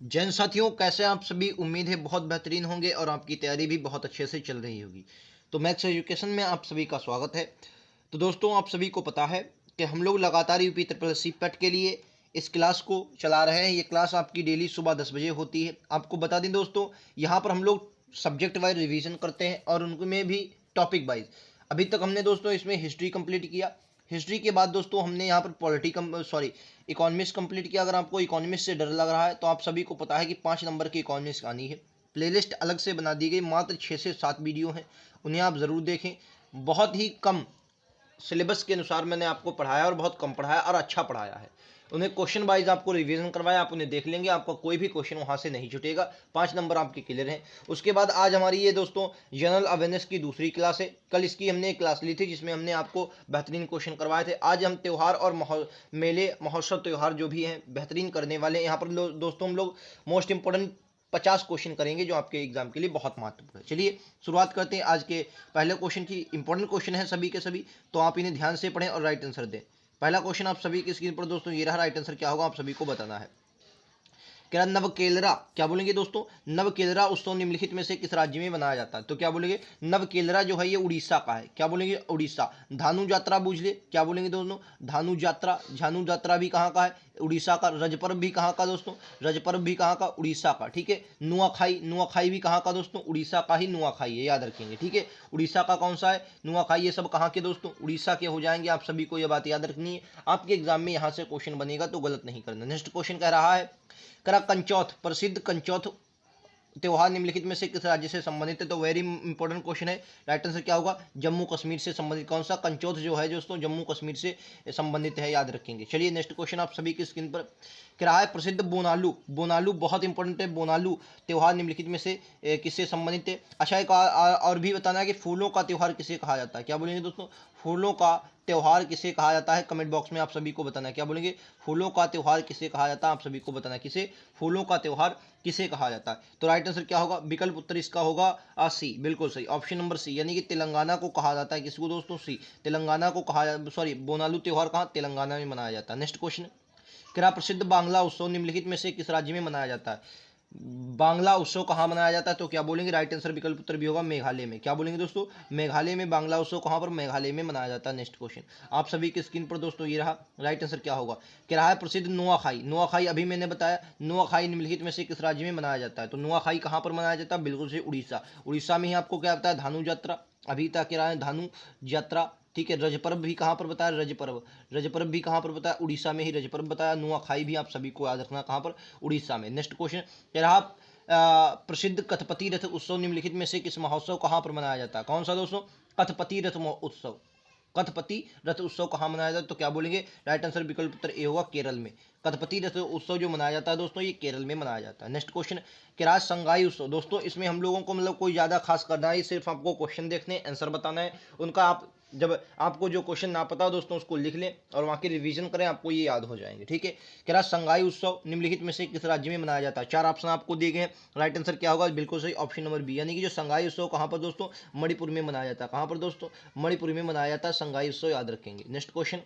जैन साथियों, कैसे आप सभी? उम्मीद है बहुत बेहतरीन होंगे और आपकी तैयारी भी बहुत अच्छे से चल रही होगी। तो मैथ्स एजुकेशन में आप सभी का स्वागत है। तो दोस्तों, आप सभी को पता है कि हम लोग लगातार यूपी ट्रिपल सी पेट के लिए इस क्लास को चला रहे हैं। ये क्लास आपकी डेली सुबह 10 बजे होती है। आपको बता दें दोस्तों, यहाँ पर हम लोग सब्जेक्ट वाइज रिवीजन करते हैं और उनमें भी टॉपिक वाइज। अभी तक हमने दोस्तों इसमें हिस्ट्री कंप्लीट किया। हिस्ट्री के बाद दोस्तों हमने यहाँ पर इकोनॉमिक्स कंप्लीट किया। अगर आपको इकोनॉमिक्स से डर लग रहा है तो आप सभी को पता है कि 5 नंबर की इकोनॉमिक्स आनी है। प्लेलिस्ट अलग से बना दी गई, मात्र 6 से 7 वीडियो हैं, उन्हें आप ज़रूर देखें। बहुत ही कम सिलेबस के अनुसार मैंने आपको पढ़ाया और बहुत कम पढ़ाया और अच्छा पढ़ाया है। उन्हें क्वेश्चन वाइज आपको रिवीजन करवाया, आप उन्हें देख लेंगे, आपका कोई भी क्वेश्चन वहाँ से नहीं छूटेगा। 5 नंबर आपके क्लियर हैं। उसके बाद आज हमारी ये दोस्तों जनरल अवेयरनेस की दूसरी क्लास है। कल इसकी हमने एक क्लास ली थी जिसमें हमने आपको बेहतरीन क्वेश्चन करवाए थे। आज हम त्यौहार और मेले महोत्सव त्यौहार जो भी हैं बेहतरीन करने वाले हैं। यहाँ पर दोस्तों हम लोग मोस्ट इंपॉर्टेंट 50 क्वेश्चन करेंगे जो आपके एग्जाम के लिए बहुत महत्वपूर्ण है। चलिए शुरुआत करते हैं आज के पहले क्वेश्चन की। इंपॉर्टेंट क्वेश्चन है सभी के सभी, तो आप इन्हें ध्यान से पढ़ें और राइट आंसर दें। पहला क्वेश्चन आप सभी की स्क्रीन पर दोस्तों ये रहा। राइट आंसर क्या होगा आप सभी को बताना है। कह रहा नवकेलरा, क्या बोलेंगे दोस्तों? नवकेलरा उत्सव निम्नलिखित में से किस राज्य में मनाया जाता है? तो क्या बोलेंगे? नवकेलरा जो है ये उड़ीसा का है। क्या बोलेंगे? उड़ीसा। धानु यात्रा बूझ ले, क्या बोलेंगे दोस्तों? धानु यात्रा। झानु यात्रा भी कहाँ का है? उड़ीसा का। रज पर्व भी कहाँ का दोस्तों? रज पर्व भी कहाँ का? उड़ीसा का। ठीक है। नुआखाई, नुआखाई भी कहाँ का दोस्तों? उड़ीसा का ही नुआखाई है, याद रखेंगे। ठीक है। उड़ीसा का कौन सा है? नुआखाई। ये सब कहाँ के दोस्तों? उड़ीसा के हो जाएंगे। आप सभी को यह बात याद रखनी है, आपके एग्जाम में यहाँ से क्वेश्चन बनेगा तो गलत नहीं करना। नेक्स्ट क्वेश्चन कह रहा है, करा कंचौथ, प्रसिद्ध कंचौथ त्योहार निम्नलिखित में से किस राज्य से संबंधित है? तो वेरी इंपॉर्टेंट क्वेश्चन है। राइट आंसर क्या होगा? जम्मू कश्मीर से संबंधित। कौन सा? कंचौथ जो है दोस्तों जम्मू कश्मीर से संबंधित है, याद रखेंगे। चलिए नेक्स्ट क्वेश्चन आप सभी की स्क्रीन पर क्या है? प्रसिद्ध बोनालू, बोनालू बहुत इंपॉर्टेंट है। बोनालू त्योहार निम्नलिखित में से किससे संबंधित है? अच्छा, एक और भी बताना है कि फूलों का त्योहार किसे कहा जाता है? क्या बोलेंगे दोस्तों? फूलों का त्योहार किसे कहा जाता है? कमेंट बॉक्स में आप सभी को बताना है। क्या बोलेंगे? फूलों का त्योहार किसे कहा जाता है? आप सभी को बताना है किसे फूलों का त्योहार किसे कहा जाता है। तो राइट आंसर क्या होगा? विकल्प उत्तर इसका होगा सी, बिल्कुल सही, ऑप्शन नंबर सी, यानी कि तेलंगाना को कहा जाता है। किसको दोस्तों? सी, तेलंगाना को कहा, बोनालू त्योहार कहाँ? तेलंगाना में मनाया जाता है। नेक्स्ट क्वेश्चन, क्या प्रसिद्ध बांग्ला उत्सव निम्नलिखित में से किस राज्य में मनाया जाता है? बांग्ला उत्सव कहाँ मनाया जाता है? तो क्या बोलेंगे? राइट आंसर विकल्प उत्तर भी होगा मेघालय में। क्या बोलेंगे दोस्तों? मेघालय में बांग्ला उत्सव कहाँ पर? मेघालय में मनाया जाता है। नेक्स्ट क्वेश्चन आप सभी की स्क्रीन पर दोस्तों ये रहा। राइट आंसर क्या होगा? क्या रहा है? प्रसिद्ध नुआखाई, नुआखाई अभी मैंने बताया। नुआखाई निम्नलिखित में से किस राज्य में मनाया जाता है? तो नुआखाई कहाँ पर मनाया जाता है? बिल्कुल से उड़ीसा। उड़ीसा में ही आपको क्या बताया? धानु यात्रा। अभी तक क्या है? धानु यात्रा। ठीक है। रज पर्व भी कहाँ पर बताया? रज पर्व। रज पर्व भी कहाँ पर बताया? उड़ीसा में ही रज पर्व बताया। नुआखाई भी आप सभी को याद रखना कहाँ पर? उड़ीसा में। नेक्स्ट क्वेश्चन कह रहा प्रसिद्ध कथपति रथ उत्सव निम्नलिखित में से किस महोत्सव कहाँ पर मनाया जाता है? कौन सा दोस्तों? कथपति रथ उत्सव। कथपति रथ उत्सव कहाँ मनाया जाता है? तो क्या बोलेंगे? राइट आंसर विकल्प उत्तर ए होगा, केरल में। कथपति रथ उत्सव जो मनाया जाता है दोस्तों ये केरल में मनाया जाता है। नेक्स्ट क्वेश्चन, कि संगाई उत्सव। दोस्तों इसमें हम लोगों को मतलब कोई ज़्यादा खास करना है, सिर्फ आपको क्वेश्चन देखने आंसर बताना है उनका। आप जब आपको जो क्वेश्चन ना पता हो दोस्तों उसको लिख लें और वहाँ की रिवीजन करें, आपको ये याद हो जाएंगे। ठीक है। कह संगाई उत्सव निम्नलिखित में से किस राज्य में मनाया जाता है? 4 ऑप्शन आपको दिए गए हैं। राइट आंसर क्या होगा? बिल्कुल सही, ऑप्शन नंबर बी, यानी कि जो संगाई उत्सव कहाँ पर दोस्तों? मणिपुर में मनाया जाता है। कहाँ पर दोस्तों? मणिपुर में मनाया जाता है संगाई उत्सव, याद रखेंगे। नेक्स्ट क्वेश्चन,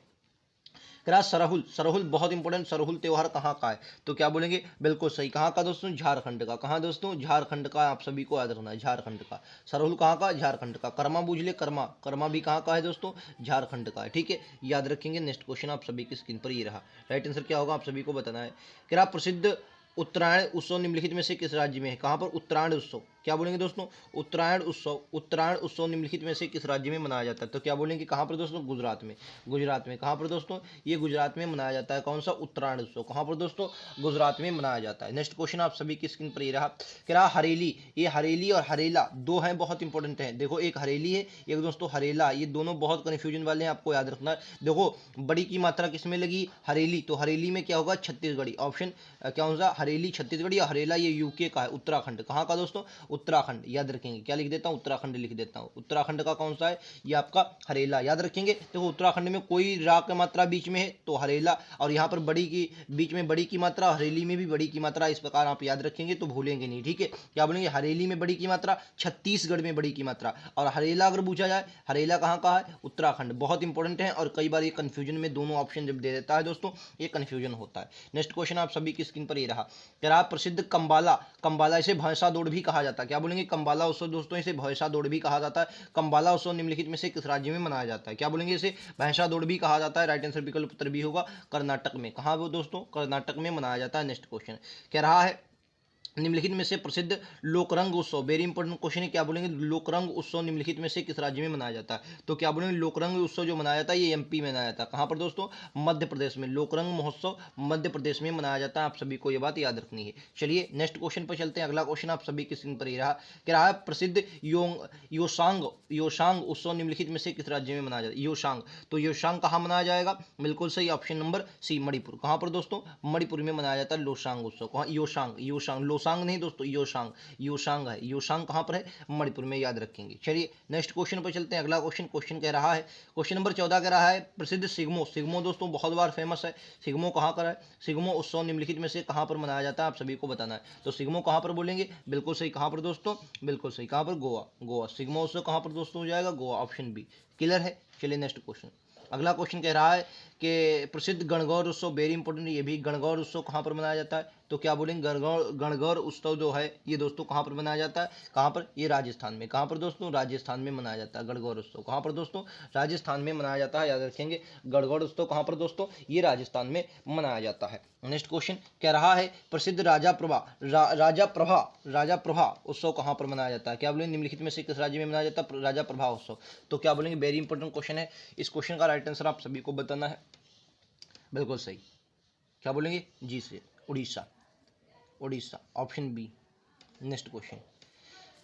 सरहुल, सरहुल बहुत इंपॉर्टेंट। सरहुल त्योहार कहाँ का है? तो क्या बोलेंगे? बिल्कुल सही, कहाँ का दोस्तों? झारखंड का। कहाँ दोस्तों? झारखंड का, आप सभी को याद रखना है, झारखंड का। सरहुल कहाँ का? झारखंड का। कर्मा बूझ ले, कर्मा, कर्मा भी कहाँ का है दोस्तों? झारखंड का है। ठीक है, याद रखेंगे। नेक्स्ट क्वेश्चन आप सभी की स्क्रीन पर ये रहा। राइट आंसर क्या होगा आप सभी को बताना है। क्या प्रसिद्ध उत्तरायण उत्सव निम्नलिखित में से किस राज्य में है? कहाँ पर? उत्तरायण उत्सव। क्या बोलेंगे दोस्तों? उत्तरायण उत्सव। उत्तरायण उत्सव निम्नलिखित में से किस राज्य में मनाया जाता है? तो क्या बोलेंगे? कहाँ पर दोस्तों? गुजरात में। गुजरात में। कहाँ पर दोस्तों? ये गुजरात में मनाया जाता है। कौन सा? उत्तरायण उत्सव। कहाँ पर दोस्तों? गुजरात में मनाया जाता है। नेक्स्ट क्वेश्चन आप सभी की स्क्रीन पर ये रहा। क्या हरेली, ये हरेली और हरेला दो हैं, बहुत इंपॉर्टेंट है। देखो एक हरेली है, एक दोस्तों हरेला, ये दोनों बहुत कन्फ्यूजन वाले हैं, आपको याद रखना है। देखो बड़ी की मात्रा किस में लगी? हरेली। तो हरेली में क्या होगा? छत्तीसगढ़ी। ऑप्शन क्या होगा? हरेली छत्तीसगढ़ी, या हरेला ये यूके का है, उत्तराखंड। कहाँ का दोस्तों? उत्तराखंड, याद रखेंगे। क्या लिख देता हूँ? उत्तराखंड लिख देता हूँ। उत्तराखंड का कौन सा है? ये आपका हरेला, याद रखेंगे। देखो उत्तराखंड में कोई रा की मात्रा बीच में है तो हरेला, और यहाँ पर बड़ी की बीच में बड़ी की मात्रा, हरेली में भी बड़ी की मात्रा, इस प्रकार आप याद रखेंगे तो भूलेंगे नहीं। ठीक है। क्या बोलेंगे? हरेली में बड़ी की मात्रा, छत्तीसगढ़ में बड़ी की मात्रा। और हरेला अगर पूछा जाए, हरेला कहाँ का है? उत्तराखंड। बहुत इंपॉर्टेंट है और कई बार ये कन्फ्यूजन में दोनों ऑप्शन जब दे देता है दोस्तों, ये कन्फ्यूजन होता है। नेक्स्ट क्वेश्चन आप सभी की स्क्रीन पर ये रहा। कह रहा है प्रसिद्ध कंबाला, कंबाला इसे भैंसा दौड़ भी कहा जाता है। क्या बोलेंगे? कंबाला उत्सव दोस्तों इसे भैंसा दौड़ भी कहा जाता है। कंबाला उत्सव निम्नलिखित में से किस राज्य में मनाया जाता है? क्या बोलेंगे? इसे भैंसा दौड़ भी कहा जाता है। राइट आंसर विकल्प उत्तर भी होगा कर्नाटक में। कहाँ वो दोस्तों? कर्नाटक में मनाया जाता है। नेक्स्ट क्वेश्चन कह रहा है निम्नलिखित में से प्रसिद्ध लोकरंग उत्सव, वेरी इंपॉर्टेंट क्वेश्चन है, क्या बोलेंगे? लोकरंग उत्सव निम्नलिखित में से किस राज्य में मनाया जाता है? तो क्या बोलेंगे? लोकरंग उत्सव जो मनाया जाता है ये एमपी में मनाया जाता है। कहाँ पर दोस्तों? मध्य प्रदेश में। लोकरंग महोत्सव मध्य प्रदेश में मनाया जाता है। आप सभी को ये बात याद रखनी है। चलिए नेक्स्ट क्वेश्चन पर चलते हैं। अगला क्वेश्चन आप सभी के स्क्रीन पर ही रहा, कह रहा है प्रसिद्ध योशांग योशांग उत्सव निम्नलिखित में से किस राज्य में मनाया जाता है? योशांग, तो योशांग कहाँ मनाया जाएगा? बिल्कुल सही, ऑप्शन नंबर सी मणिपुर। कहाँ पर दोस्तों? मणिपुर में मनाया जाता है लोसांग उत्सव। कहाँ? योशांग, योशांग, लोसांग नहीं दोस्तों, योशांग, योशांग है। योशांग कहाँ पर है? मणिपुर में, याद रखेंगे। चलिए नेक्स्ट क्वेश्चन पर चलते हैं। अगला क्वेश्चन कह रहा है, क्वेश्चन नंबर 14 कह रहा है प्रसिद्ध सिग्मो, सिग्मो दोस्तों बहुत बार फेमस है। सिग्मो कहाँ का है? सिग्मो उत्सव निम्नलिखित में से कहाँ पर मनाया जाता है? आप सभी को बताना है। तो सिग्मो कहाँ पर बोलेंगे? बिल्कुल सही, कहाँ पर दोस्तों? बिल्कुल सही, कहाँ पर? गोवा, गोवा। सिग्मो उत्सव कहाँ पर दोस्तों हो जाएगा? Goa, option B. क्लियर है? चलिए नेक्स्ट क्वेश्चन। अगला क्वेश्चन कह रहा है कि प्रसिद्ध गणगौर उत्सव, वेरी इंपॉर्टेंट, ये भी गणगौर उत्सव कहाँ पर मनाया जाता है? तो क्या बोलेंगे? गणगौर उत्सव जो है ये दोस्तों कहाँ पर मनाया जाता है? कहाँ पर? ये राजस्थान में। कहाँ पर दोस्तों? राजस्थान में मनाया जाता है गणगौर उत्सव। कहाँ पर दोस्तों? राजस्थान में मनाया जाता है, याद रखेंगे। गणगौर उत्सव कहाँ पर दोस्तों? ये राजस्थान में मनाया जाता है। नेक्स्ट क्वेश्चन कह रहा है प्रसिद्ध राजा प्रभा उत्सव कहाँ पर मनाया जाता है? क्या बोलेंगे? निम्नलिखित में से किस राज्य में मनाया जाता है राजा प्रभा उत्सव? तो क्या बोलेंगे? वेरी इंपॉर्टेंट क्वेश्चन है। इस क्वेश्चन का राइट आंसर आप सभी को बताना है। बिल्कुल सही, क्या बोलेंगे? जी से, Orissa, Orissa, option B. Next question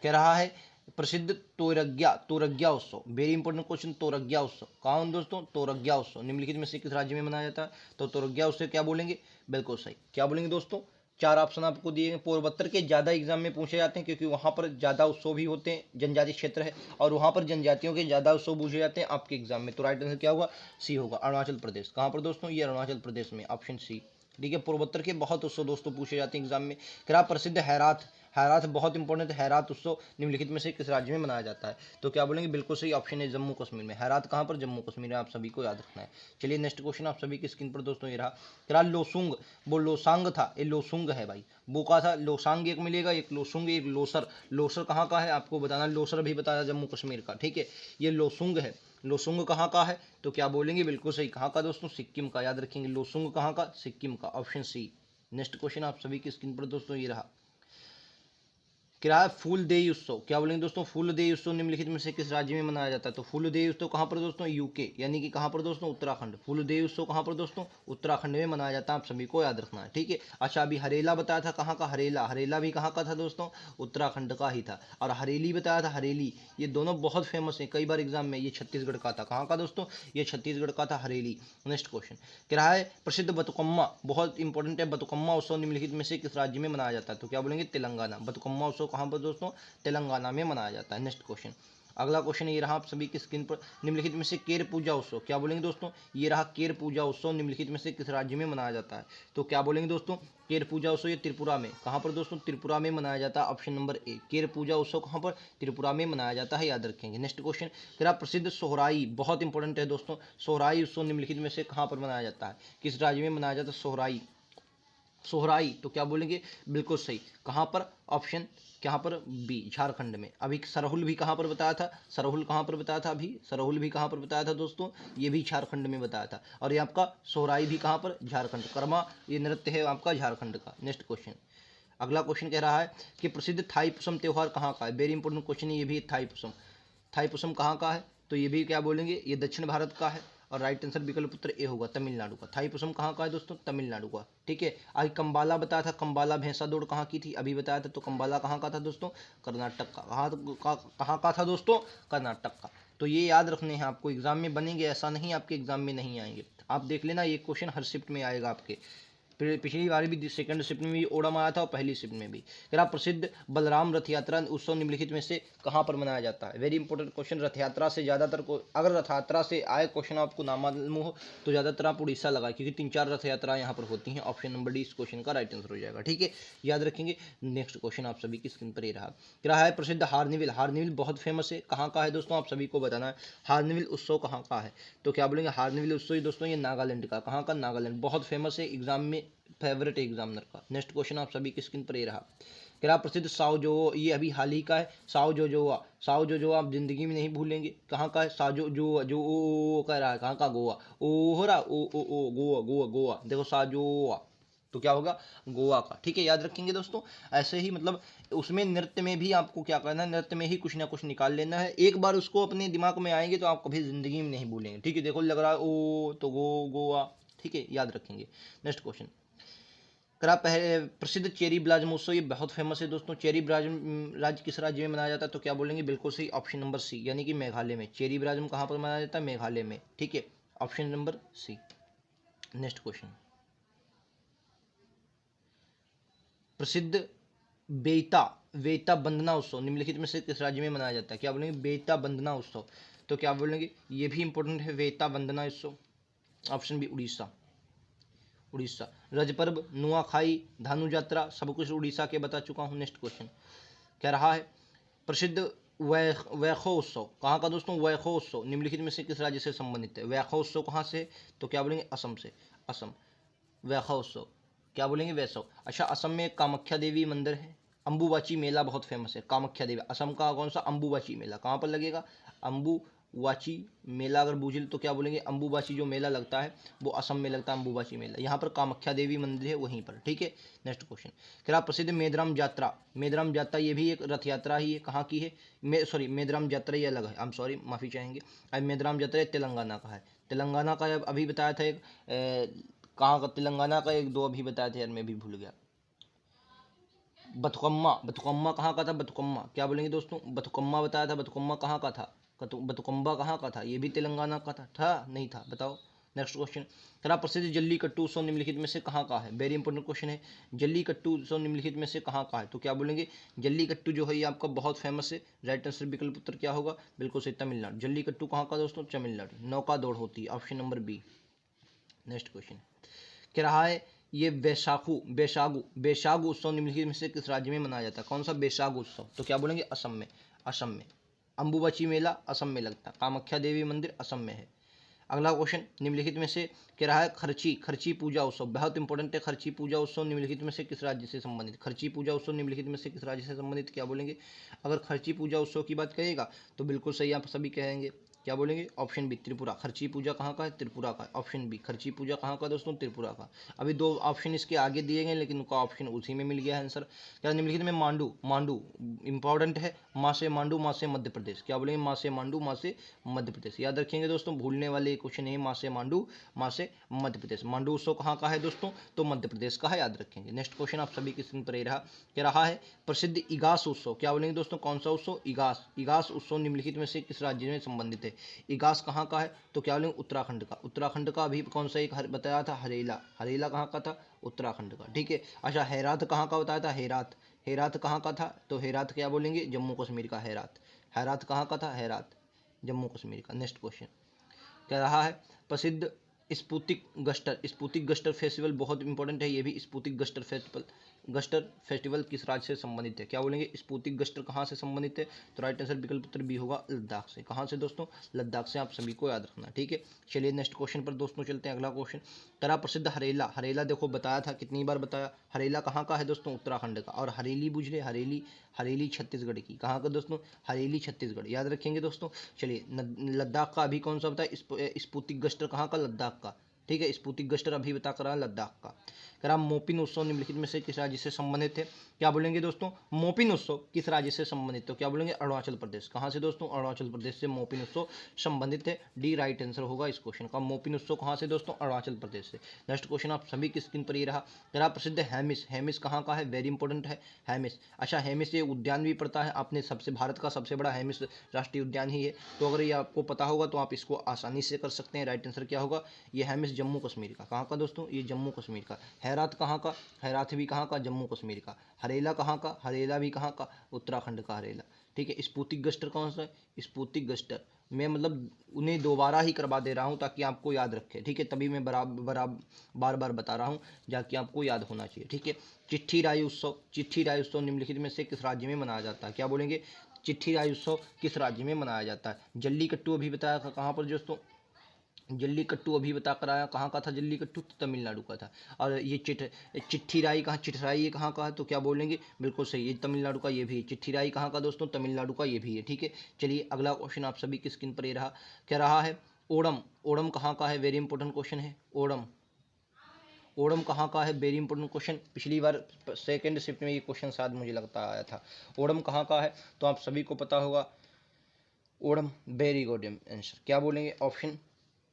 कह रहा है प्रसिद्ध तोरग्या उत्सव, वेरी इंपॉर्टेंट क्वेश्चन। तोरग्या उत्सव कहाँ दोस्तों? तोरग्या उत्सव निम्नलिखित में से किस राज्य में मनाया जाता है? तो तोरग्या उत्सव क्या बोलेंगे? बिल्कुल सही, क्या बोलेंगे दोस्तों? चार ऑप्शन आपको दिए गए। पूर्वोत्तर के ज़्यादा एग्जाम में पूछे जाते हैं क्योंकि वहाँ पर ज़्यादा उत्सव भी होते हैं, जनजातीय क्षेत्र है और वहाँ पर जनजातियों के ज़्यादा उत्सव पूछे जाते हैं आपके एग्जाम में। तो राइट आंसर क्या होगा? सी होगा, अरुणाचल प्रदेश। कहाँ पर दोस्तों? ये अरुणाचल प्रदेश में, ऑप्शन सी। ठीक है, पूर्वोत्तर के बहुत उत्सव दोस्तों पूछे जाते हैं एग्जाम में। क्या प्रसिद्ध हैरात, हैरात बहुत इंपॉर्टेंट है। हैरात उत्सव निम्नलिखित में से किस राज्य में मनाया जाता है? तो क्या बोलेंगे? बिल्कुल सही, ऑप्शन है जम्मू कश्मीर में। हैरात कहाँ पर? जम्मू कश्मीर में, आप सभी को याद रखना है। चलिए नेक्स्ट क्वेश्चन आप सभी की स्क्रीन पर दोस्तों ये रहा, क्या लोसुंग, वो लोसांग था, ये लोसुंग है भाई। वो का था लोसांग, एक मिलेगा, एक लोसुंग, एक लोसर। लोसर कहाँ का है आपको बताना, लोसर भी बताया जम्मू कश्मीर का। ठीक है, ये लोसुंग है। लोसुंग कहाँ का है? तो क्या बोलेंगे? बिल्कुल सही, कहाँ का दोस्तों? सिक्किम का, याद रखेंगे। लोसुंग कहाँ का? सिक्किम का, ऑप्शन सी। नेक्स्ट क्वेश्चन आप सभी की स्क्रीन पर दोस्तों ये रहा, क्या है फूलदेई उत्सव। क्या बोलेंगे दोस्तों? फूलदेई उत्सव निम्नलिखित में से किस राज्य में मनाया जाता है? तो फूलदेई उत्सव कहाँ पर दोस्तों? यूके, यानी कि कहाँ पर दोस्तों? उत्तराखंड। फूलदेई उत्सव कहाँ पर दोस्तों? उत्तराखंड में मनाया जाता है, आप सभी को याद रखना है। ठीक है, अच्छा अभी हरेला बताया था, कहाँ का? हरेला, हरेला भी कहाँ का था दोस्तों? उत्तराखंड का ही था। और हरेली बताया था, हरेली, ये दोनों बहुत फेमस है, कई बार एग्जाम में। ये छत्तीसगढ़ का था। कहाँ का दोस्तों? ये छत्तीसगढ़ का था, हरेली। नेक्स्ट क्वेश्चन कह रहा है प्रसिद्ध बतुकम्मा, बहुत इंपॉर्टेंट है। बतुकम्मा उत्सव निम्नलिखित में से किस राज्य में मनाया जाता है? तो क्या बोलेंगे? तेलंगाना। बतुकम्मा उत्सव कहाँ पर दोस्तों? तेलंगाना में मनाया जाता है। नेक्स्ट क्वेश्चन, अगला क्वेश्चन ये रहा आप सभी की स्क्रीन पर, निम्नलिखित में से केर पूजा उत्सव, क्या बोलेंगे दोस्तों? ये रहा केर पूजा उत्सव निम्नलिखित में से किस राज्य में मनाया जाता है? तो क्या बोलेंगे दोस्तों? केर पूजा उत्सव ये त्रिपुरा में। कहाँ पर दोस्तों? त्रिपुरा में मनाया जाता है, ऑप्शन नंबर ए। केर पूजा उत्सव कहाँ पर? त्रिपुरा में मनाया जाता है, याद रखेंगे। नेक्स्ट क्वेश्चन तेरा प्रसिद्ध सोहराई, बहुत इंपॉर्टेंट है दोस्तों। सोहराई उत्सव निम्नलिखित में से कहाँ पर मनाया जाता है? किस राज्य में मनाया जाता है सोहराई? सोहराई, तो क्या बोलेंगे? बिल्कुल सही, कहाँ पर? ऑप्शन कहाँ पर? बी, झारखंड में। अभी सरहुल भी कहाँ पर बताया था? सरहुल कहाँ पर बताया था? अभी सरहुल भी कहाँ पर बताया था दोस्तों? ये भी झारखंड में बताया था। और ये आपका सोहराई भी कहाँ पर? झारखंड। कर्मा ये नृत्य है आपका झारखंड का। नेक्स्ट क्वेश्चन, अगला क्वेश्चन कह रहा है कि प्रसिद्ध थाई पुसम त्यौहार कहाँ का है? वेरी इंपॉर्टेंट क्वेश्चन है ये भी। थाई पुसम, थाई पुसम कहाँ का है? तो ये भी क्या बोलेंगे? ये दक्षिण भारत का है और राइट आंसर विकल्प उत्तर ए होगा, तमिलनाडु का। थाई पुसम कहाँ का है दोस्तों? तमिलनाडु का। ठीक है, आज कंबाला बताया था, कंबाला भैंसा दौड़ कहाँ की थी? अभी बताया था। तो कंबाला कहाँ का था दोस्तों? कर्नाटक का। कहाँ का था दोस्तों? कर्नाटक का। तो ये याद रखने हैं आपको, एग्जाम में बनेंगे, ऐसा नहीं आपके एग्जाम में नहीं आएंगे। आप देख लेना, ये क्वेश्चन हर शिफ्ट में आएगा आपके। पिछली बार भी सेकंड शिफ्ट में भी ओडम आया था और पहली शिफ्ट में भी। फिर आप प्रसिद्ध बलराम रथ यात्रा उत्सव निम्नलिखित में से कहाँ पर मनाया जाता है? Very important question. रथ यात्रा से ज़्यादातर को, अगर रथ यात्रा से आए क्वेश्चन आपको ना मालूम हो तो ज़्यादातर आप उड़ीसा लगाए, क्योंकि 3-4 रथ यात्रा यहाँ पर होती हैं। ऑप्शन नंबर डी इस क्वेश्चन का राइट आंसर हो जाएगा। ठीक है, याद रखेंगे। नेक्स्ट क्वेश्चन आप सभी की स्क्रीन पर ही रहा, क्या है प्रसिद्ध हार्नविल। हार्नविल बहुत फेमस है, कहाँ का है दोस्तों? आप सभी को बताना है हार्नविल उत्सव कहाँ का है। तो क्या बोलेंगे? हार्नविल उत्सव दोस्तों ये नागालैंड का। कहाँ का? नागालैंड। बहुत फेमस है, एग्जाम में फेवरेट एग्जामिनर का। नेक्स्ट क्वेश्चन आप सभी की स्क्रीन पर ये रहा। कह रहा प्रसिद्ध साओ जो, ये अभी हाल ही का है, साओ जो आप जिंदगी में नहीं भूलेंगे। कहाँ का है? साजो जो जो ओ कह रहा है, कहाँ का? गोवा। ओ हो रहा, ओ गोवा गोवा गोवा, देखो साजोआ, तो क्या होगा? गोवा का। ठीक है, याद रखेंगे दोस्तों। ऐसे ही मतलब उसमें नृत्य में भी आपको क्या करना है, नृत्य में ही कुछ ना कुछ निकाल लेना है। एक बार उसको अपने दिमाग में आएंगे तो आप कभी जिंदगी में नहीं भूलेंगे। ठीक है, देखो लग रहा है ओ तो गोवा। ठीक है, याद रखेंगे। Next question. करा पहले प्रसिद्ध चेरी ब्लाज्म उत्सव, ये बहुत फेमस है दोस्तों। चेरी ब्लाज्म राज्य किस राज्य में मनाया जाता है? तो क्या बोलेंगे? बिल्कुल सही, ऑप्शन नंबर सी, यानी कि मेघालय में। चेरी ब्लाज्म कहाँ पर मनाया जाता है? मेघालय में। ठीक है, option number C. Next question. प्रसिद्ध बेता वेता बंदना उत्सव निम्नलिखित में से किस राज्य में मनाया जाता है? क्या बोलेंगे? बेता बंदना उत्सव, तो क्या बोलेंगे? ये भी इंपॉर्टेंट है, वेता बंदना उत्सव। Option B, Orissa. उड़ीसा। रज पर्व, नुआखाई, धानु यात्रा, सब कुछ उड़ीसा के बता चुका हूँ। नेक्स्ट क्वेश्चन क्या रहा है? प्रसिद्ध वैखो उत्सव कहाँ का दोस्तों? वैखो उत्सव निम्नलिखित में से किस राज्य से संबंधित है? वैखो उत्सव कहाँ से? तो क्या बोलेंगे? असम से। असम। वैखो उत्सव, क्या बोलेंगे? वैसव। अच्छा, असम में एक कामाख्या देवी मंदिर है, अम्बुबाची मेला बहुत फेमस है। कामाख्या देवी, असम का कौन सा? अम्बुबाची मेला। कहाँ पर लगेगा? अम्बुवाची मेला। अगर बूझे तो क्या बोलेंगे? अम्बुबाची जो मेला लगता है वो असम में लगता है, अम्बुबाची मेला। यहाँ पर कामाख्या देवी मंदिर है वहीं पर। ठीक है, नेक्स्ट क्वेश्चन। क्या प्रसिद्ध मेदराम यात्रा, मेदराम यात्रा ये भी एक रथ यात्रा ही है, कहाँ की है? मेदराम यात्रा ये अलग है, आई एम सॉरी, माफ़ी चाहेंगे। अब मेदराम यात्रा तेलंगाना का है। तेलंगाना का अभी बताया था एक, कहाँ का? तेलंगाना का एक दो अभी बताए थे यार, मैं भी भूल गया। बथुकम्मा, बथुकम्मा कहाँ का था? बथुकम्मा, क्या बोलेंगे दोस्तों? बथुकम्मा बताया था। बथुकम्मा कहाँ का था? बथुकम्बा कहाँ का था? ये भी तेलंगाना का था नहीं था? बताओ। Next question. करा प्रसिद्ध जल्लीकट्टू उत्सव निम्नलिखित में से कहाँ का है? वेरी इंपॉर्टेंट क्वेश्चन है। जल्लीकट्टू उत्सव निम्नलिखित में से कहाँ का है? तो क्या बोलेंगे? जल्लीकट्टू जो है ये आपका बहुत फेमस है। राइट आंसर विकल्प उत्तर क्या होगा? बिल्कुल सही, तमिलनाडु। जल्लीकट्टू कहाँ का दोस्तों? तमिलनाडु। नौका दौड़ होती है, option number B. Next question क्या रहा है? ये बैशागु उत्सव निम्नलिखित में से किस राज्य में मनाया जाता है? कौन सा बैशागु उत्सव? तो क्या बोलेंगे? असम में। असम में। अम्बुबाची मेला असम में लगता है, कामाख्या देवी मंदिर असम में है। अगला क्वेश्चन निम्नलिखित में से क्या रहा है? खर्ची पूजा उत्सव, बहुत इंपॉर्टेंट है। खर्ची पूजा उत्सव निम्नलिखित में से किस राज्य से संबंधित? खर्ची पूजा उत्सव निम्नलिखित में से किस राज्य से संबंधित? क्या बोलेंगे? अगर खर्ची पूजा उत्सव की बात करेगा तो बिल्कुल सही आप सभी कहेंगे। क्या बोलेंगे? Option B, Tripura. खर्ची पूजा कहाँ का है? त्रिपुरा का। ऑप्शन बी, खर्ची पूजा कहाँ का दोस्तों? त्रिपुरा का। अभी दो ऑप्शन इसके आगे दिए गए लेकिन उनका ऑप्शन उसी में मिल गया है आंसर। क्या निम्नलिखित में मांडू, मांडू इंपॉर्टेंट है। माँ से मांडू, माँ से मध्य प्रदेश। क्या बोलेंगे? माँ से मांडू, माँ से मध्य प्रदेश। याद रखेंगे दोस्तों, भूलने वाले क्वेश्चन है। माँ से मांडू, माँ से मध्य प्रदेश। मांडू उत्सव कहाँ का है दोस्तों? तो मध्य प्रदेश का है, याद रखेंगे। नेक्स्ट क्वेश्चन आप सभी की स्क्रीन पर रहा, क्या रहा है? प्रसिद्ध इगास उत्सव, क्या बोलेंगे दोस्तों? कौन सा उत्सव? इगास। इगास उत्सव निम्नलिखित में से किस राज्य में संबंधित है? इगास कहाँ का है? तो क्या बोलेंगे? उत्तराखंड का। उत्तराखंड का अभी कौन सा एक बताया था? हरेला। हरेला कहाँ का था? उत्तराखंड का। ठीक है। अच्छा, हेरात कहाँ का बताया था? हेरात। हेरात कहाँ का था? तो हेरात क्या बोलेंगे? जम्मू कश्मीर का हेरात। हेरात कहाँ का था? हेरात, जम्मू कश्मीर का। नेक्स्ट क्वेश्चन क्या रहा है? प्रसिद्ध स्पुतिक गस्टर फेस्टिवल, बहुत इंपॉर्टेंट है ये भी। स्पुतिक गस्टर फेस्टिवल किस राज्य से संबंधित है? क्या बोलेंगे? स्पुतिक गस्टर कहाँ से संबंधित है? तो राइट आंसर विकल्प उत्तर बी होगा, लद्दाख से। कहाँ से दोस्तों? लद्दाख से, आप सभी को याद रखना। ठीक है, चलिए नेक्स्ट क्वेश्चन पर दोस्तों चलते हैं। अगला क्वेश्चन, करा प्रसिद्ध हरेला। हरेला देखो बताया था, कितनी बार बताया? हरेला कहाँ का है दोस्तों? उत्तराखंड का। और हरेली बुझ रहे, हरेली, हरेली छत्तीसगढ़ की। कहाँ का दोस्तों? हरेली छत्तीसगढ़, याद रखेंगे दोस्तों। चलिए, लद्दाख का अभी कौन सा बताया? स्पुतिक गस्टर कहाँ का? लद्दाख का। ठीक है, स्पुतिक गस्टर अभी बता कर रहा है लद्दाख का। कह रहा मोपिन उत्सव निम्नलिखित में से किस राज्य से संबंधित है? क्या बोलेंगे दोस्तों? मोपिन उत्सव किस राज्य से संबंधित? तो क्या बोलेंगे? अरुणाचल प्रदेश। कहाँ से दोस्तों? अरुणाचल प्रदेश से मोपिन उत्सव संबंधित है। डी राइट आंसर होगा इस क्वेश्चन का। मोपिन उत्सव कहाँ से दोस्तों? अरुणाचल प्रदेश से। नेक्स्ट क्वेश्चन आप सभी की स्क्रीन पर ये रहा। कह रहा प्रसिद्ध हेमिस। हेमिस कहाँ का है? वेरी इंपॉर्टेंट है हेमिस। अच्छा, हेमिस ये उद्यान भी पड़ता है। आपने सबसे भारत का सबसे बड़ा हेमिस राष्ट्रीय उद्यान ही है। तो अगर ये आपको पता होगा तो आप इसको आसानी से कर सकते हैं। राइट आंसर क्या होगा? ये हेमिस जम्मू कश्मीर का। कहाँ का दोस्तों? ये जम्मू कश्मीर का। हैरात कहाँ का? हैरात भी कहाँ का? जम्मू कश्मीर का। हरेला कहाँ का? हरेला भी कहाँ का? उत्तराखंड का हरेला। ठीक है। स्पुतिक गस्टर कौन सा है? स्पुतिक गस्टर मैं मतलब उन्हें दोबारा ही करवा दे रहा हूँ ताकि आपको याद रखे। ठीक है, तभी मैं बार बार बता रहा हूँ जाकि आपको याद होना चाहिए। ठीक है। चिट्ठी राय उत्सव, चिट्ठी राय उत्सव निम्नलिखित में से किस राज्य में मनाया जाता है? क्या बोलेंगे? चिट्ठी राय उत्सव किस राज्य में मनाया जाता है? जल्लीकट्टू अभी बताया था, कहाँ पर दोस्तों? जल्लीकट्टू अभी बता कर आया, कहाँ का था जल्लीकट्टू? तो तमिलनाडु का था। और ये चिट्ठीराई कहाँ, चिट्ठराई ये कहाँ का है? तो क्या बोलेंगे? बिल्कुल सही, ये तमिलनाडु का ये भी है। चिट्ठीराई कहाँ का दोस्तों? तमिलनाडु का ये भी है। ठीक है, चलिए अगला क्वेश्चन आप सभी की स्क्रीन पर ये रहा, क्या रहा है? ओणम, ओणम कहाँ का है? वेरी इंपॉर्टेंट क्वेश्चन है। ओणम, ओणम कहाँ का है? वेरी इंपॉर्टेंट क्वेश्चन, पिछली बार सेकंड शिफ्ट में ये क्वेश्चन शायद मुझे लगता आया था। ओणम कहाँ का है? तो आप सभी को पता होगा ओणम, वेरी गुड आंसर। क्या बोलेंगे? ऑप्शन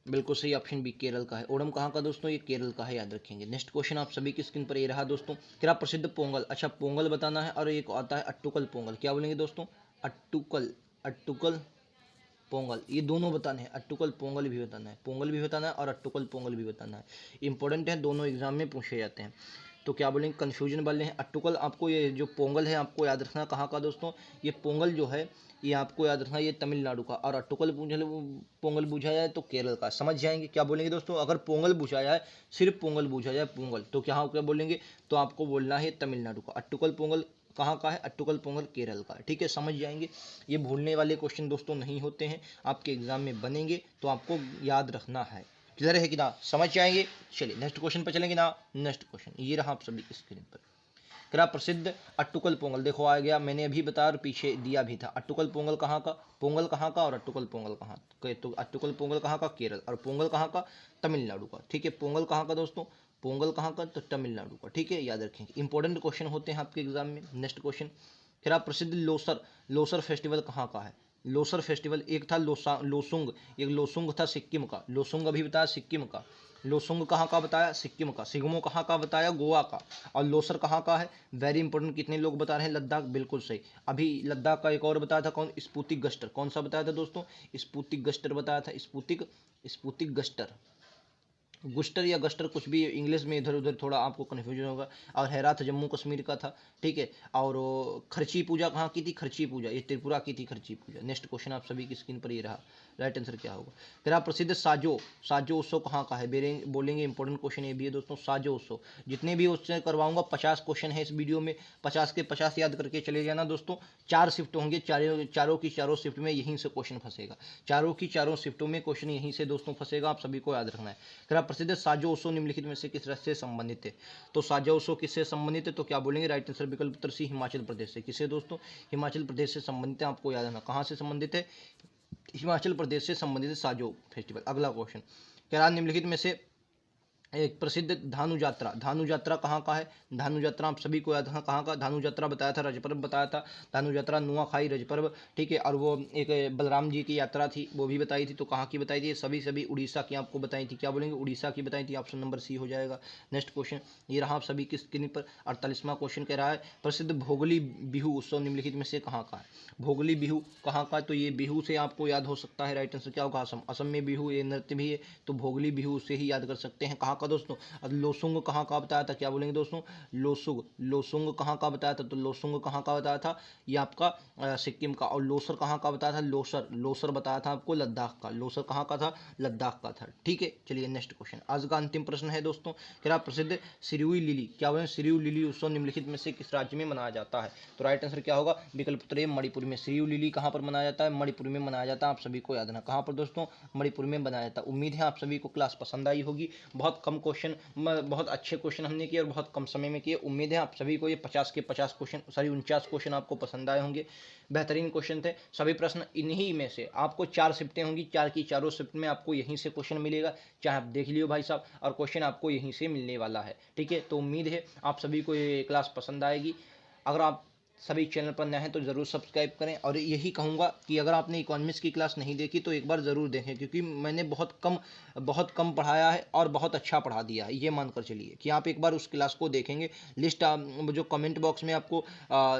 बिल्कुल सही, ऑप्शन बी केरल का है। ओणम कहाँ का दोस्तों? ये केरल का है, याद रखेंगे। नेक्स्ट क्वेश्चन आप सभी की स्क्रीन पर ये रहा दोस्तों, क्या प्रसिद्ध पोंगल, अच्छा पोंगल बताना है, और एक आता है अट्टुकल पोंगल। क्या बोलेंगे दोस्तों? अट्टुकल, अट्टुकल पोंगल, ये दोनों बताने हैं। अट्टुकल पोंगल भी बताना है, पोंगल भी बताना है और अट्टुकल पोंगल भी बताना है। इंपॉर्टेंट है, दोनों एग्जाम में पूछे जाते हैं। तो क्या बोलेंगे? कन्फ्यूजन वाले हैं। अट्टुकल, आपको ये जो पोंगल है आपको याद रखना कहाँ का दोस्तों? ये पोंगल जो है ये आपको याद रखना, ये तमिलनाडु का। और अट्टुकल पोंगल पूछा जाए तो केरल का, समझ जाएंगे। क्या बोलेंगे दोस्तों? अगर पोंगल पूछा जाए, सिर्फ पोंगल पूछा जाए पोंगल, तो क्या बोलेंगे? तो आपको बोलना है तमिलनाडु का। अट्टुकल पोंगल कहाँ का है? अट्टुकल पोंगल केरल का है। ठीक है, समझ जाएंगे। ये भूलने वाले क्वेश्चन दोस्तों नहीं होते हैं, आपके एग्जाम में बनेंगे तो आपको याद रखना है। क्लियर है कि ना? समझ जाएंगे। चलिए नेक्स्ट क्वेश्चन पर चलेंगे ना। नेक्स्ट क्वेश्चन ये रहा आप सभी की स्क्रीन पर, क्या प्रसिद्ध अट्टुकल पोंगल, देखो आ गया, मैंने अभी बताया और पीछे दिया भी था। अट्टुकल पोंगल कहाँ का? पोंगल कहाँ का और अट्टुकल पोंगल कहाँ? तो अट्टुकल पोंगल कहाँ का? केरल। और पोंगल कहाँ का? तमिलनाडु का। ठीक है, पोंगल कहाँ का दोस्तों? पोंगल कहाँ का? तो तमिलनाडु का। ठीक है, याद रखेंगे, इंपॉर्टेंट क्वेश्चन होते हैं आपके एग्जाम में। नेक्स्ट क्वेश्चन, क्या प्रसिद्ध लोसर, लोसर फेस्टिवल कहाँ का है? लोसर फेस्टिवल, एक था लोसुंग, एक लोसुंग था सिक्किम का। लोसुंग अभी बताया सिक्किम का, लोसुंग कहाँ का बताया? सिक्किम का। सिगमो कहाँ का बताया? गोवा का। और लोसर कहाँ का है? वेरी इंपॉर्टेंट, कितने लोग बता रहे हैं? लद्दाख, बिल्कुल सही। अभी लद्दाख का एक और बताया था, कौन? स्पुतिक गस्टर। कौन सा बताया था दोस्तों? स्पुतिक गस्टर बताया था। स्पुतिक, स्पुतिक गस्टर, गुस्टर या गस्टर, कुछ भी इंग्लिश में इधर उधर थोड़ा आपको कन्फ्यूजन होगा। और हेरात जम्मू कश्मीर का था। ठीक है, और खर्ची पूजा कहाँ की थी? खर्ची पूजा ये त्रिपुरा की थी, खर्ची पूजा। नेक्स्ट क्वेश्चन आप सभी की स्क्रीन पर ये रहा, राइट आंसर क्या होगा? फिर आप प्रसिद्ध साजो, साजो उत्सव कहाँ का है? बोलेंगे इंपॉर्टेंट क्वेश्चन ये भी है दोस्तों, साजो उत्सव। जितने भी उत्सव करवाऊंगा 50 क्वेश्चन है इस वीडियो में, 50 के 50 याद करके चले जाना दोस्तों। 4 शिफ्ट होंगे, चारों की चारों शिफ्ट में यहीं से क्वेश्चन फंसेगा, चारों की चारों शिफ्टों में क्वेश्चन यहीं से दोस्तों फंसेगा, आप सभी को याद रखना है। फिर आप प्रसिद्ध साजो उत्सव निम्नलिखित में से किस राज्य से संबंधित है? तो साजो उत्सव किससे संबंधित है? तो क्या बोलेंगे? राइट आंसर विकल्प उत्तर सी, हिमाचल प्रदेश से। किससे दोस्तों? हिमाचल प्रदेश से संबंधित है, आपको याद रखना। कहाँ से संबंधित है? हिमाचल प्रदेश से संबंधित है साजो फेस्टिवल। अगला क्वेश्चन, क्या निम्नलिखित में से एक प्रसिद्ध धानु यात्रा, धानु यात्रा कहाँ का है? धानु यात्रा आप सभी को याद है कहाँ का? धानु यात्रा बताया था, रजपर्व बताया था। धानु यात्रा नुआखाई रजपर्व। ठीक है, और वो एक बलराम जी की यात्रा थी, वो भी बताई थी। तो कहाँ की बताई थी? सभी उड़ीसा की आपको बताई थी। क्या बोलेंगे? उड़ीसा की बताई थी, ऑप्शन नंबर सी हो जाएगा। नेक्स्ट क्वेश्चन ये रहा आप सभी की स्क्रीन पर, 48वां क्वेश्चन कह रहा है, प्रसिद्ध भोगली बिहू उत्सव निम्नलिखित में से कहाँ का है? भोगली बिहू कहाँ का? तो ये बिहू से आपको याद हो सकता है, राइट आंसर क्या होगा? असम। असम में बिहू ये नृत्य भी है, तो भोगली बिहू से ही याद कर सकते हैं। कहाँ का दोस्तों? अब लोसुंग कहाँ का बताया था? क्या बोलेंगे दोस्तों? लोसुंग, लोसुंग कहाँ का बताया था? तो लोसुंग कहाँ का बताया था? ये आपका सिक्किम का। और लोसर कहाँ का बताया था? लोसर, लोसर बताया था आपको लद्दाख का। लोसर कहाँ का था? लद्दाख का था। ठीक है, चलिए नेक्स्ट क्वेश्चन, आज का अंतिम प्रश्न है दोस्तों, क्या प्रसिद्ध सिरिउई लिली, क्या बोले? सिरिउई लिली उत्सव निम्नलिखित में से किस राज्य में मनाया जाता है? तो राइट आंसर क्या होगा? विकल्प उत्तर ए, मणिपुर में। सिरिउई लिली कहाँ पर मनाया जाता है? मणिपुर में मनाया जाता है, आप सभी को याद रखना। कहाँ पर दोस्तों? मणिपुर में बनाया जाता है। उम्मीद है आप सभी को क्लास पसंद आई होगी। बहुत कम क्वेश्चन, बहुत अच्छे क्वेश्चन हमने किए और बहुत कम समय में किए। उम्मीद है आप सभी को ये 50 के 50 क्वेश्चन, सॉरी 49 क्वेश्चन आपको पसंद आए होंगे। बेहतरीन क्वेश्चन थे सभी प्रश्न। इन्हीं में से आपको 4 शिफ्टें होंगी, 4 की चारों शिफ्ट में आपको यहीं से क्वेश्चन मिलेगा, चाहे आप देख लियो भाई साहब, और क्वेश्चन आपको यहीं से मिलने वाला है। ठीक है, तो उम्मीद है आप सभी को ये क्लास पसंद आएगी। अगर आप सभी चैनल पर नए हैं तो ज़रूर सब्सक्राइब करें, और यही कहूँगा कि अगर आपने इकोनॉमिक्स की क्लास नहीं देखी तो एक बार ज़रूर देखें, क्योंकि मैंने बहुत कम पढ़ाया है और बहुत अच्छा पढ़ा दिया है। ये मानकर चलिए कि आप एक बार उस क्लास को देखेंगे। लिस्ट जो कमेंट बॉक्स में आपको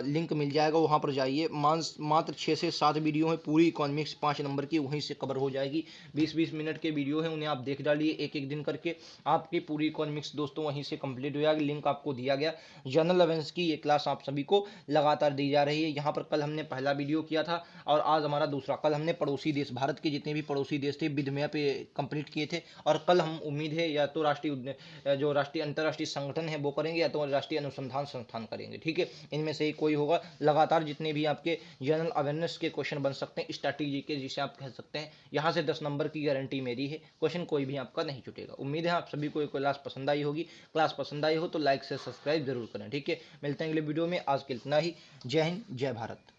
लिंक मिल जाएगा, वहाँ पर जाइए। मात्र 6 से 7 वीडियो है, पूरी इकोनॉमिक्स 5 नंबर की वहीं से कवर हो जाएगी। 20-20 मिनट के वीडियो है, उन्हें आप देख डालिए एक एक दिन करके, आपकी पूरी इकोनॉमिक्स दोस्तों वहीं से कंप्लीट हो जाएगी। लिंक आपको दिया गया। जनरल अवेयरनेस की ये क्लास आप सभी को लगा लगातार दी जा रही है। यहाँ पर कल हमने पहला वीडियो किया था और आज हमारा दूसरा। कल हमने पड़ोसी देश, भारत के जितने भी पड़ोसी देश थे विद मैप पे कंप्लीट किए थे, और कल हम उम्मीद है या तो जो राष्ट्रीय अंतर्राष्ट्रीय संगठन है वो करेंगे या तो राष्ट्रीय अनुसंधान संस्थान करेंगे। ठीक है, इनमें से ही कोई होगा। लगातार जितने भी आपके जनरल अवेयरनेस के क्वेश्चन बन सकते हैं, स्ट्रैटेजी के जिसे आप कह सकते हैं, यहाँ से 10 नंबर की गारंटी मेरी है, क्वेश्चन कोई भी आपका नहीं छूटेगा। उम्मीद है आप सभी को क्लास पसंद आई होगी। क्लास पसंद आई हो तो लाइक से सब्सक्राइब जरूर करें। ठीक है, मिलते हैं अगले वीडियो में। आज के इतना ही। जय हिंद, जय भारत।